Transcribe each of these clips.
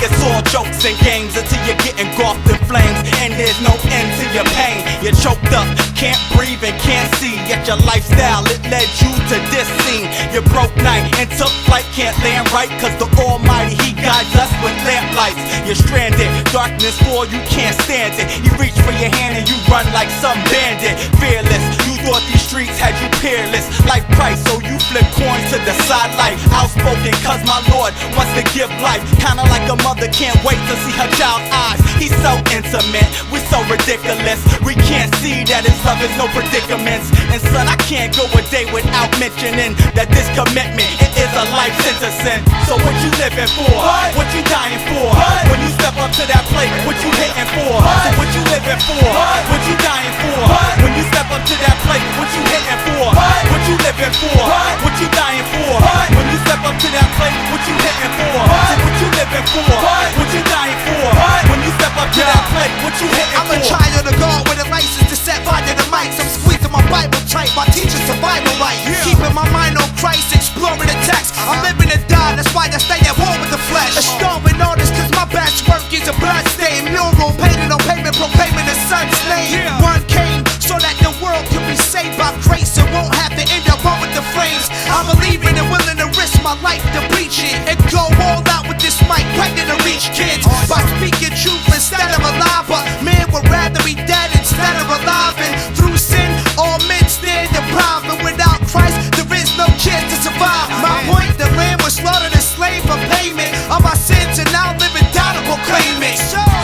it's all jokes and games until you're getting engulfed in flames, and there's no end to your pain. You're choked up, can't breathe and can't see, yet your lifestyle, it led you to this scene. You broke night and took flight, can't land right, cause the Almighty, He guides us with lamp lights. You're stranded, darkness for you can't stand it. You reach for your hand and you run like some bandit. Fearless, you thought these streets had you peerless. Like Christ, so you flip coins to the side light. Outspoken, cause my Lord wants to give life. Kinda like a mother can't wait to see her child's eyes. He's so intimate, we're so ridiculous. We can't see that His love is no predicaments. And son, I can't go a day without mentioning that this commitment, it is a life sentencing. So what you living for? What you dying for? When you step up to that plate, what you hitting for? So what you living for? What you dying for? When you step up to that plate, what you hitting for? What you living for? What you dying for? When you step up to that plate, what you hitting for? So what you living for? What you dying for? When you step up to that plate, what you hitting for? I'm a child of God with a license to set fire to the mics. I'm squeezing my Bible tight, my teacher's survival right. Keeping my mind on Christ, exploring the text. I'm living and die, that's why I stay at war with the flesh. A starving artist, cause my best work is a bloodstained mural painted on pavement, proclaiming the Son's name. One came so that the world could be saved by grace and won't have to end up on with the flames. I believe in and willing to risk my life to preach it and go all out with this mic, pregnant to reach kids by speaking truth instead of a lie. But man would rather be dead instead of alive, and through sin all men stand deprived, but without Christ there is no chance to survive. My point, the land was slaughtered and slave for payment of our sins, and now living down to proclaim it.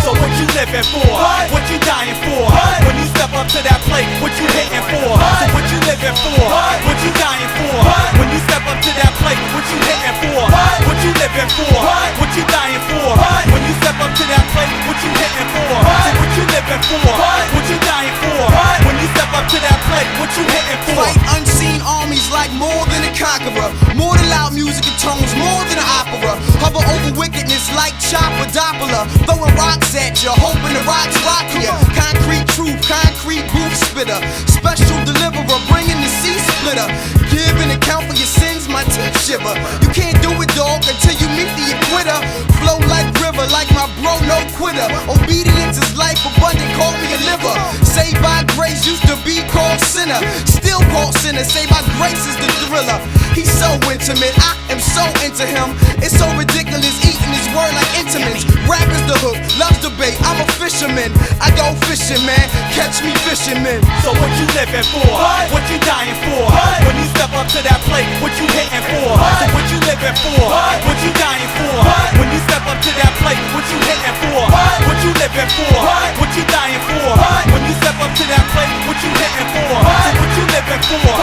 So what you living for? What you dying for? When you step up to that plate, what you hitting for? So what you living for? What you dying for? When you step up to that plate, what you hitting for? What you living for? What you dying for? When you step up to that plate, what you hitting for? So what you living for? What you dying for? When you step up to that plate, what you hitting for? Fight unseen armies like more than a conqueror, more than loud music and tones, more than an opera. Hover over wickedness like Chopper Doppler, throwing rocks at you, hoping the rocks rock you. Concrete truth, concrete booth spitter, special deliverer, bringing the sea splitter. Give an account for your sins, my teeth shiver. You can't do it, dog, until you meet the acquitter. Flow like river, like my bro, no quitter. Obedience is life abundant, call me a liver. Saved by grace, used to be called sinner, still called sinner. Saved by grace is the thriller. He's so intimate, I am so into him. It's so ridiculous, eating his word like intimates. Rap is the hook, love's the bait, I'm a fisherman. I go fishing, man, catch me fishing, man. So what you living for? What you dying for? When you step up to that plate, what you hitting for? So what you living for? What you dying for? When you step up to that plate, what you hitting for? What you living for? What you dying for? When you step up to that plate, what you hitting for? So what you living for?